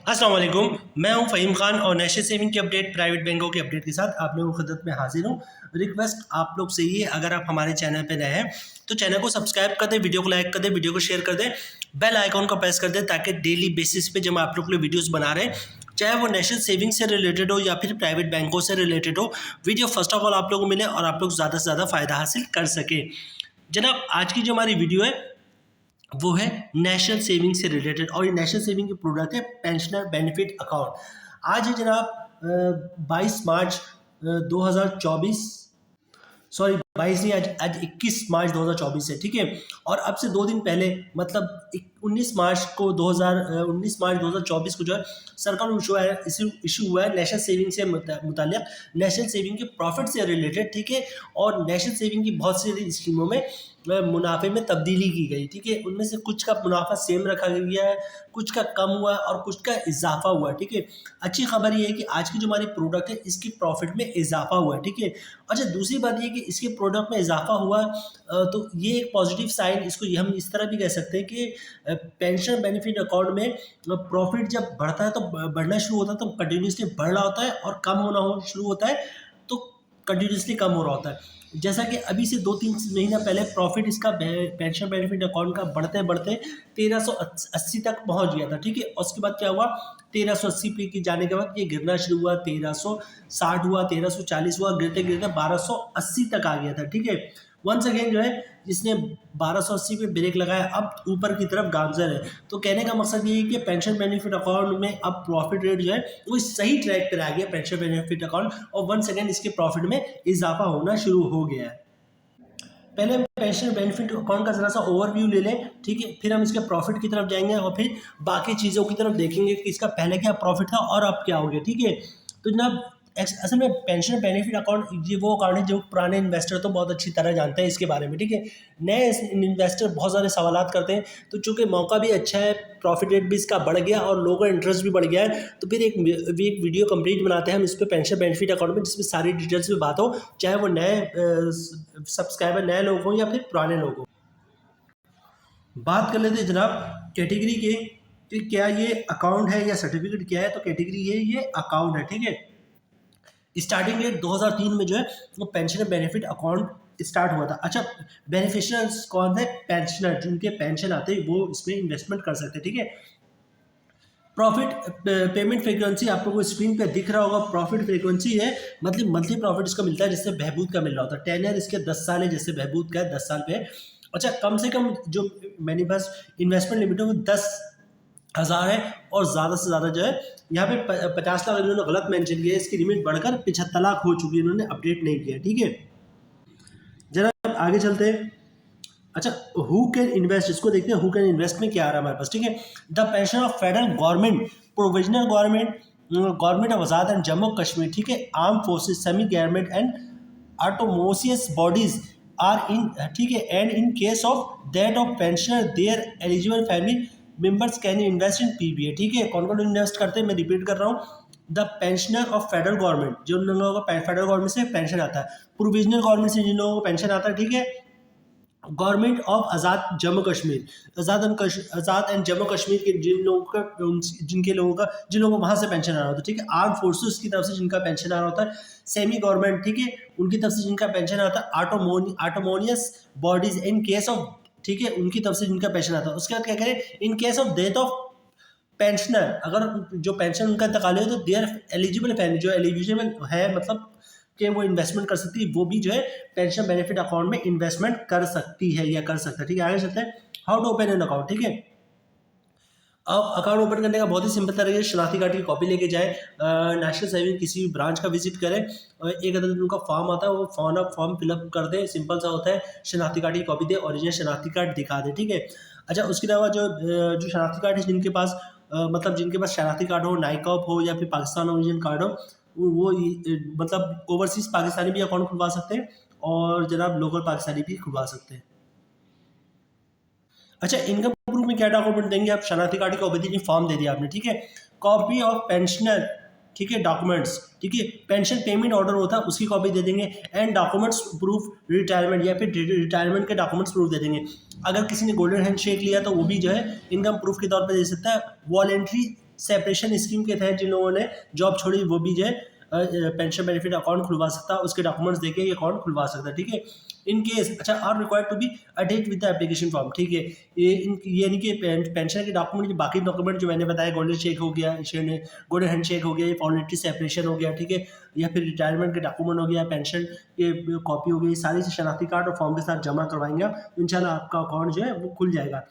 अस्सलाम वालेकुम, मैं हूं फ़हीम खान और नेशनल सेविंग की अपडेट, प्राइवेट बैंकों की अपडेट के साथ आप लोगों की खिदमत में हाजिर हूं। रिक्वेस्ट आप लोग से ही है, अगर आप हमारे चैनल पे नए हैं तो चैनल को सब्सक्राइब कर दें, वीडियो को लाइक कर दें, वीडियो को शेयर कर दें, बेल आइकॉन को प्रेस कर दें ताकि डेली बेसिस पे जब आप लोग के लिए वीडियोज़ बना रहे हैं, चाहे वो नेशनल सेविंग से रिलेटेड हो या फिर प्राइवेट बैंकों से रिलेटेड हो, वीडियो फर्स्ट ऑफ ऑल आप लोगों को मिले और आप लोग ज़्यादा से ज़्यादा फ़ायदा हासिल कर सकें। जनाब, आज की जो हमारी वीडियो है वो है नेशनल सेविंग से रिलेटेड और ये नेशनल सेविंग की प्रोडक्ट है पेंशनर बेनिफिट अकाउंट। आज है जनाब 22 मार्च 2024, सॉरी 22 नहीं, आज 21 मार्च 2024 है, ठीक है। और अब से 2 दिन पहले मतलब 19 मार्च को 19 मार्च 2024 को जो है सरकार इशू हुआ है नेशनल सेविंग से मुताल्लिक, नेशनल सेविंग के प्रॉफिट से रिलेटेड, ठीक है। और नेशनल सेविंग की बहुत सी स्कीमों में मुनाफे में तब्दीली की गई, ठीक है। उनमें से कुछ का मुनाफा सेम रखा गया है, कुछ का कम हुआ है और कुछ का इजाफा हुआ है, ठीक है। अच्छी खबर ये है कि आज की जो हमारी प्रोडक्ट है इसकी प्रॉफिट में इजाफा हुआ है, ठीक है। अच्छा, दूसरी बात ये कि इसके प्रोडक्ट में इजाफा हुआ तो ये एक पॉजिटिव साइन, इसको हम इस तरह भी कह सकते हैं कि पेंशन बेनिफिट अकाउंट में प्रॉफिट जब बढ़ता है तो बढ़ना शुरू होता है तो कंटिन्यूसली बढ़ रहा होता है, और कम होना शुरू होता है तो कंटिन्यूसली कम हो रहा होता है। जैसा कि अभी से 2-3 महीना पहले प्रॉफिट इसका पेंशन बेनिफिट अकाउंट का बढ़ते बढ़ते 1380 तक पहुंच गया था, ठीक है। और उसके बाद क्या हुआ, 1380 पे की जाने के बाद ये गिरना शुरू हुआ, 1360 हुआ, 1340 हुआ, गिरते गिरते 1280 तक आ गया था, ठीक है। वंस अगेन जो है जिसने 1280 पे ब्रेक लगाया, अब ऊपर की तरफ गामजन है। तो कहने का मकसद ये है कि पेंशन बेनिफिट अकाउंट में अब प्रॉफिट रेट जो है वो सही ट्रैक पर आ गया पेंशन बेनिफिट अकाउंट, और वंस अगेन इसके प्रॉफिट में इजाफा होना शुरू हो गया है। पहले हम पेंशन बेनिफिट अकाउंट का जरा सा ओवरव्यू ले लें, ठीक है। फिर हम इसके प्रॉफिट की तरफ जाएंगे और फिर बाकी चीज़ों की तरफ देखेंगे कि इसका पहले क्या प्रॉफिट था और अब क्या हो गया, ठीक है। तो जनाब असल में पेंशन बेनिफिट अकाउंट ये वो अकाउंट है जो पुराने इन्वेस्टर तो बहुत अच्छी तरह जानते हैं इसके बारे में, ठीक है। नए इन्वेस्टर बहुत सारे सवालात करते हैं, तो चूंकि मौका भी अच्छा है, प्रॉफिट रेट भी इसका बढ़ गया और लोगों का इंटरेस्ट भी बढ़ गया है, तो फिर एक वीडियो कंप्लीट बनाते हैं हम इस पर पेंशन बेनिफिट अकाउंट में, जिसमें सारी डिटेल्स में बात हो, चाहे वो नए सब्सक्राइबर नए लोग हों या फिर पुराने लोग हों। बात कर लेते हैं जनाब कैटेगरी के कि क्या ये अकाउंट है या सर्टिफिकेट क्या है। तो कैटेगरी है, ये अकाउंट है, ठीक है। स्टार्टिंग डेट 2003 में जो है वो पेंशन बेनिफिट अकाउंट स्टार्ट हुआ था। अच्छा, बेनिफिशियर्स कौन है, पेंशनर, जिनके पेंशन आते हैं वो इसमें इन्वेस्टमेंट कर सकते हैं, ठीक है। प्रॉफिट पेमेंट फ्रीक्वेंसी आप लोगों को स्क्रीन पे दिख रहा होगा, प्रॉफिट फ्रीक्वेंसी है मतलब मंथली प्रॉफिट इसका मिलता है, जिससे बहबूद का मिल रहा होता है। टेन्योर इसके 10 साल है, जैसे बहबूद का है 10 साल पे है। अच्छा, कम से कम जो मैंने बस इन्वेस्टमेंट लिमिट है वो 10,000 है, और ज़्यादा से ज़्यादा जो है यहाँ पे 50 लाख इन्होंने गलत मेंशन किया है, इसकी लिमिट बढ़कर 75 लाख हो चुकी है, इन्होंने अपडेट नहीं किया, ठीक है। जरा आगे चलते हैं। अच्छा, हु कैन इन्वेस्ट, इसको देखते हैं हु कैन इन्वेस्ट में क्या आ रहा है हमारे पास, ठीक है। The pension of federal government, provisional government, government of Azad and Jammu Kashmir, ठीक है, arm forces, semi government and autonomous bodies are in, ठीक है, and in case of that of pensioner their eligible family members can invest in PPA, ठीक है। कौन कौन invest करते हैं, मैं रिपीट कर रहा हूँ। The pensioner of federal government, जो उन लोगों को फेडरल गवर्नमेंट से पेंशन आता है, प्रोविजनल गवर्नमेंट से जिन लोगों को पेंशन आता है, ठीक है, government of Azad Jammu Kashmir, Azad and Jammu Kashmir के जिन लोगों का जिन लोगों को वहाँ से पेंशन आ रहा होता है, ठीक है। आर्म फोर्सेस की तरफ से जिनका पेंशन आ रहा होता है, सेमी गवर्नमेंट, ठीक है, उनकी तरफ से जिनका पेंशन आता है, ऑटोमोनियस बॉडीज इन केस ऑफ, ठीक है, उनकी तरफ से जिनका पेंशन आता है। उसके बाद क्या करें, इन case of death of pensioner, अगर जो पेंशन उनका इंतकाल हो तो देयर एलिजिबल फैमिली, जो एलिजिबल है मतलब कि वो इन्वेस्टमेंट कर सकती है, वो भी जो है पेंशन बेनिफिट अकाउंट में इन्वेस्टमेंट कर सकती है या कर सकता है, ठीक है। आगे चलते हैं, how to open an account, ठीक है। अब अकाउंट ओपन करने का बहुत ही सिंपल तरीका है, शनाख्ती कार्ड की कॉपी लेके जाए, नेशनल सेविंग किसी भी ब्रांच का विजिट करें, एक अदद उनका फॉर्म आता है, वो फॉर्म फिलअप कर दे, सिंपल सा होता है, शनाख्ती कार्ड की कॉपी दे, ओरिजिनल शनाख्ती कार्ड दिखा दे, ठीक है। अच्छा, उसके अलावा जो शनाख्ती कार्ड है जिनके पास मतलब जिनके पास शनाख्ती कार्ड हो, नाइकॉप हो या फिर पाकिस्तान ओरिजिन कार्ड हो, वो मतलब ओवरसीज पाकिस्तानी भी अकाउंट खुलवा सकते हैं और जनाब लोकल पाकिस्तानी भी खुलवा सकते हैं। अच्छा, इनकम प्रूफ में क्या डॉक्यूमेंट देंगे आप, शनाख्ती कार्ड की कॉपी दी, फॉर्म दे दिया आपने, ठीक है। कॉपी ऑफ पेंशनर, ठीक है, डॉक्यूमेंट्स, ठीक है, पेंशन पेमेंट ऑर्डर होता है उसकी कॉपी दे देंगे, एंड डॉक्यूमेंट्स प्रूफ रिटायरमेंट या फिर रिटायरमेंट के डॉक्यूमेंट्स प्रूफ दे देंगे। अगर किसी ने गोल्डन हैंड शेक लिया तो वो भी जो है इनकम प्रूफ के तौर पर दे सकता है। वॉलेंट्री सेपरेशन स्कीम के तहत जिन लोगों ने जॉब छोड़ी वो भी जो है पेंशन बेनिफिट अकाउंट खुलवा सकता है, उसके डॉक्यूमेंट्स देके ये अकाउंट खुलवा सकता है, ठीक है। इन केस अच्छा are required to be attach with the application form, ठीक है। ये यानी कि पेंशन के डॉक्यूमेंट, जो बाकी डॉक्यूमेंट जो मैंने बताया, गोल्डन शेक हो गया, गोल्डन हैंड शेक हो गया, ये वॉलंटरी सेपरेशन हो गया, ठीक है, या फिर रिटायरमेंट के डॉक्यूमेंट हो गया, पेंशन के कॉपी हो गई, सारी शनाख्ती कार्ड और फॉर्म के साथ जमा करवाएंगे आप, तो इंशाल्लाह आपका अकाउंट जो है वो खुल जाएगा।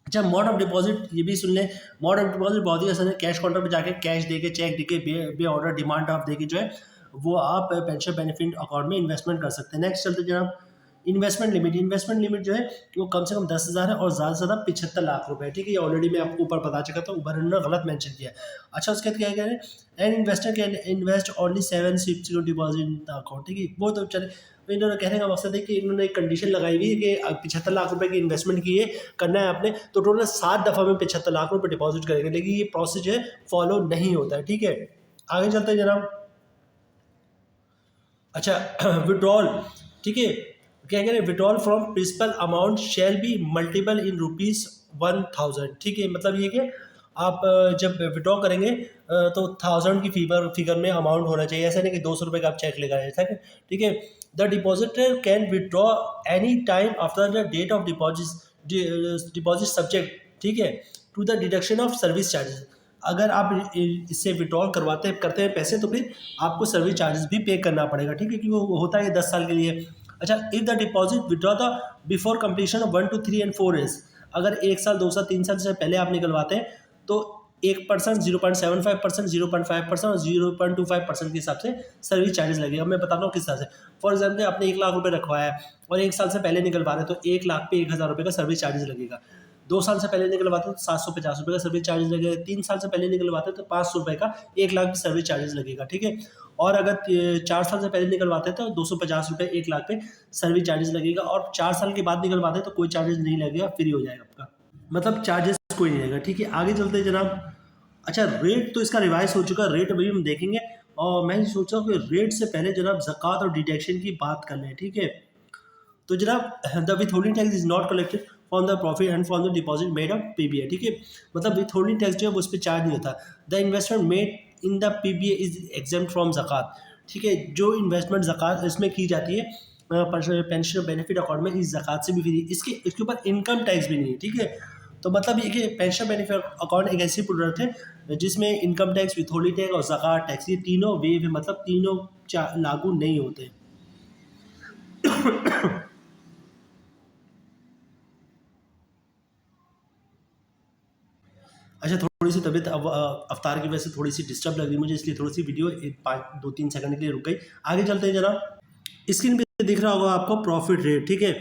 अच्छा, मोड ऑफ डिपॉजिट ये भी सुन लें। मोड ऑफ डिपॉजिट बहुत ही आसान है। कैश काउंटर पे जाके कैश देके, चेक देके, बे ऑर्डर डिमांड ड्राफ्ट देके जो है वो आप पेंशन बेनिफिट अकाउंट में इन्वेस्टमेंट कर सकते हैं। नेक्स्ट चलते जनाब, इन्वेस्टमेंट लिमिट। इन्वेस्टमेंट लिमिट जो है वो कम से कम 10,000 है और ज़्यादा से ज़्यादा 75 लाख रुपए, ठीक है। ये ऑलरेडी मैं आपको ऊपर बता चुका था, ऊपर उन्होंने गलत मेंशन किया। अच्छा, उसके बाद क्या कह रहे हैं, an investor can invest only 7 secure deposit in the account, ठीक है। वो तो चले, इन्होंने कहने का मकसद है कि इन्होंने एक कंडीशन लगाई हुई है कि 75 लाख रुपए की इन्वेस्टमेंट की है, करना है आपने, तो टोटल 7 दफ़ा में 75 लाख रुपए डिपॉजिट करेंगे, लेकिन ये प्रोसेस जो है फॉलो नहीं होता है, ठीक है। आगे चलते हैं जनाब। अच्छा, विड्रॉल, ठीक है, क्या कह रहे हैं, withdrawal from principal amount shall be multiple in ₹1000, ठीक है। मतलब ये कि आप जब विड्रॉ करेंगे तो 1000 की फिगर में अमाउंट होना चाहिए, ऐसा नहीं कि 200 रुपये का आप चेक लेगा, ऐसा, ठीक है। The depositor can withdraw any time after the date of deposit subject, ठीक है, to the deduction of service charges. अगर आप इससे विड्रॉल करते हैं पैसे, तो फिर आपको सर्विस चार्जेस भी पे करना पड़ेगा, ठीक है, क्योंकि वो होता है 10 साल के लिए। अच्छा, if the deposit withdraw the before completion of 1 to 3 and 4 years, अगर 1 साल 2 साल 3 साल से पहले आप निकलवाते हैं तो 1%, 0.75%, 0.5% और 0.25% के हिसाब से सर्विस चार्जेस लगेगा। मैं बताता हूँ किस तरह से। फॉर एग्जाम्पल, आपने 1 लाख रुपए रखवाया है और 1 साल से पहले निकलवा रहे हैं, तो 1 लाख पे 1000 रुपये का सर्विस चार्जेस लगेगा। 2 साल से पहले निकलवाते हैं तो 750 रुपये का सर्विस चार्जेस लगेगा। 3 साल से पहले निकलवाते हैं तो 500 रुपये का 1 लाख की सर्विस चार्जेस लगेगा, ठीक है। और अगर 4 साल से पहले निकलवाते हैं तो 250 रुपये 1 लाख पे सर्विस चार्जेस लगेगा, और 4 साल के बाद निकलवाते हैं तो कोई चार्जेस नहीं लगेगा, फ्री हो जाएगा आपका, मतलब चार्जेस कोई नहीं लगेगा, ठीक है। आगे चलते हैं जनाब। अच्छा, रेट तो इसका रिवाइज हो चुका है, रेट अभी हम देखेंगे, और मैं सोच रहा हूँ कि रेट से पहले जनाब ज़कात और डिडक्शन की बात कर लें, ठीक है। तो जनाब the withholding tax is not collected from the profit and from the deposit made of PBA, ठीक है। मतलब विथहोल्डिंग टैक्स जो है उस पर चार्ज नहीं होता। The investment made in the PBA is exempt from ज़कात, ठीक है। जो इन्वेस्टमेंट ज़कात इसमें की जाती है पेंशन बेनिफिट अकाउंट में, इस ज़कात से भी फ्री, इसके ऊपर इनकम टैक्स भी नहीं है, ठीक है। तो मतलब ये कि पेंशन बेनिफिट अकाउंट एक ऐसी प्रोडक्ट है जिसमें इनकम टैक्स, विथहोल्डिंग टैक्स और ज़कात टैक्स, ये तीनों वेव है, मतलब तीनों लागू नहीं होते। अच्छा, थोड़ी सी तबीयत अवतार की वजह से थोड़ी सी डिस्टर्ब लग रही है मुझे, इसलिए थोड़ी सी वीडियो 2-3 सेकंड के लिए रुक गई। आगे चलते हैं जनाब। स्क्रीन पे दिख रहा होगा आपको प्रॉफिट रेट, ठीक है।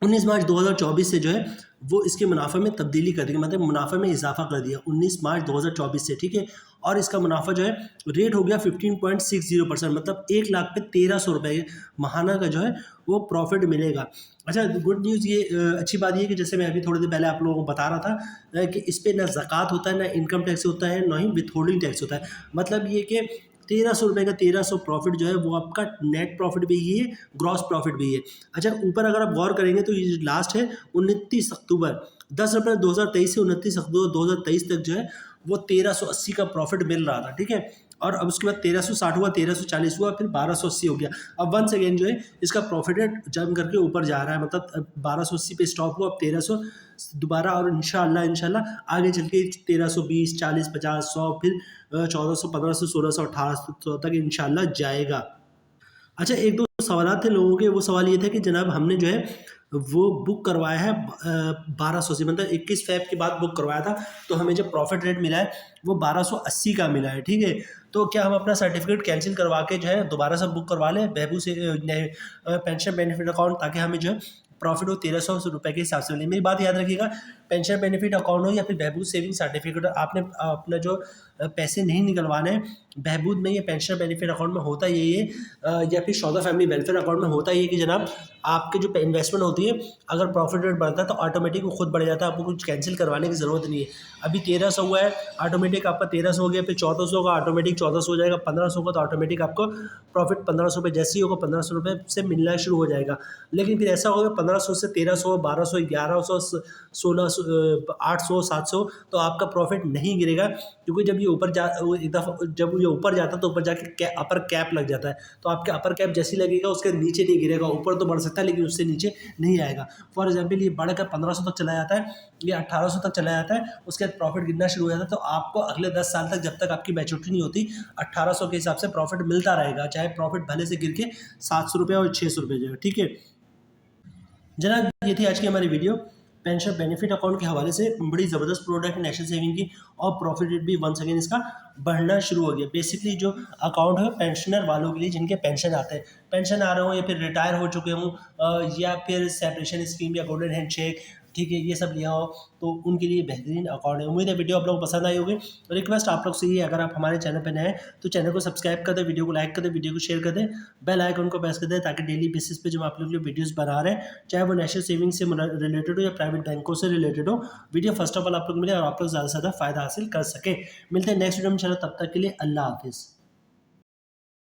19 मार्च 2024 से जो है वो इसके मुनाफे में तब्दीली कर दी, मतलब मुनाफे में इजाफा कर दिया 19 मार्च 2024 से, ठीक है। और इसका मुनाफा जो है रेट हो गया 15.60%, मतलब 1 लाख पे 1300 रुपये महाना का जो है वो प्रॉफिट मिलेगा। अच्छा, गुड न्यूज़ ये अच्छी बात ये है कि जैसे मैं अभी थोड़ी देर पहले आप लोगों को बता रहा था कि इस पर ना ज़कात होता है, ना इनकम टैक्स होता है, ना ही विथहोल्डिंग टैक्स होता है। मतलब ये कि 1300 रुपये का 1300 प्रॉफिट जो है वो आपका नेट प्रॉफिट भी ही है, ग्रॉस प्रॉफिट भी है। अच्छा, ऊपर अगर आप गौर करेंगे तो ये लास्ट है 29 अक्टूबर 10 अप्रैल 2023 से 29 अक्टूबर 2023 तक जो है वो 1380 का प्रॉफिट मिल रहा था, ठीक है। और अब उसके बाद 1360 हुआ, 1340 हुआ, फिर 1280 हो गया। अब वंस अगेन जो है इसका प्रॉफिट रेट जम करके ऊपर जा रहा है, मतलब 1280 पे स्टॉप हुआ, अब 1300 दोबारा, और इंशाल्लाह आगे चल के 1320, 40, 50, 100, फिर 1400, 1500, 1600, 1800 तक इंशाल्लाह जाएगा। अच्छा, 1-2 सवाल थे लोगों के। वो सवाल ये था कि जनाब हमने जो है वो बुक करवाया है 1200 से, मतलब 21 फ़रवरी के बाद बुक करवाया था, तो हमें जो प्रॉफिट रेट मिला है वो 1280 का मिला है, ठीक है। तो क्या हम अपना सर्टिफिकेट कैंसिल करवा के जो है दोबारा से बुक करवा लें बहबूद से पेंशन बेनिफिट अकाउंट, ताकि हमें जो है प्रॉफिट हो 1300 रुपये के हिसाब से मिले। मेरी बात याद रखिएगा, पेंशन बेनिफिट अकाउंट हो या फिर बहबूद सेविंग सर्टिफिकेट, आपने अपना जो पैसे नहीं निकलवाने हैं बहबूद में, ये पेंशन बेनिफिट अकाउंट में होता यही है, या फिर सौदा फैमिली वेलफेयर अकाउंट में होता ये कि जनाब आपके जो इन्वेस्टमेंट होती है, अगर प्रॉफिट रेट बढ़ता है तो ऑटोमेटिक वो खुद बढ़ जाता है, आपको कुछ कैंसिल करवाने की ज़रूरत नहीं है। अभी 1300 हुआ है, ऑटोमेटिक आपका 1300 हो गया, फिर 1400 का ऑटोमेटिक 1400 हो जाएगा, 1500 का तो ऑटोमेटिक आपको प्रॉफिट 1500 रुपये जैसे ही होगा 1500 रुपये से मिलना शुरू हो जाएगा। लेकिन फिर ऐसा होगा 1500 से 1300, 1200, 1100, 1600, 800-700 तो आपका प्रॉफिट नहीं गिरेगा, क्योंकि जब ये ऊपर एक दफ़ा जब ये ऊपर जाता है तो ऊपर जाके अपर कैप लग जाता है, तो आपके अपर कैप जैसे ही लगेगा उसके नीचे नहीं गिरेगा, ऊपर तो बढ़ सकता है लेकिन उससे नीचे नहीं आएगा। फॉर एग्जाम्पल ये बढ़कर 1500 तक चला जाता है, ये 1800 तक चला जाता है, उसके बाद प्रॉफिट गिरना शुरू हो जाता है। तो आपको अगले 10 साल तक, जब तक आपकी मैच्योरिटी नहीं होती, 1800 के हिसाब से प्रॉफिट मिलता रहेगा, चाहे प्रॉफिट भले से गिर के 700 रुपये और 600 रुपये जाएगा। ठीक है जनाब, ये थी आज की हमारी वीडियो पेंशन बेनिफिट अकाउंट के हवाले से। बड़ी ज़बरदस्त प्रोडक्ट है नेशनल सेविंग की, और प्रॉफिट रेट भी वंस अगेन इसका बढ़ना शुरू हो गया। बेसिकली जो अकाउंट है पेंशनर वालों के लिए, जिनके पेंशन आते हैं, पेंशन आ रहे हो या फिर रिटायर हो चुके हों, या फिर सेपरेशन स्कीम या गोल्डन हैंडशेक, ठीक है, ये सब लिया हो, तो उनके लिए बेहतरीन अकाउंट है। उम्मीद है वीडियो आप लोगों को पसंद आई होगी। रिक्वेस्ट आप लोग से ये, अगर आप हमारे चैनल पर नए हैं तो चैनल को सब्सक्राइब कर दें, वीडियो को लाइक कर दें, वीडियो को शेयर कर दें, बेल आइकन को प्रेस कर दें, ताकि डेली बेसिस पे जो आप लोग वीडियोस बना रहे हैं, चाहे वो नेशनल सेविंग से रिलेटेड हो या प्राइवेट बैंकों से रिलेटेड हो, वीडियो फर्स्ट ऑफ ऑल आप लोग मिले और आप लोग ज़्यादा से ज़्यादा फायदा हासिल कर सके। मिलते हैं नेक्स्ट वीडियो में, चलो तब तक के लिए अल्लाह हाफिज़।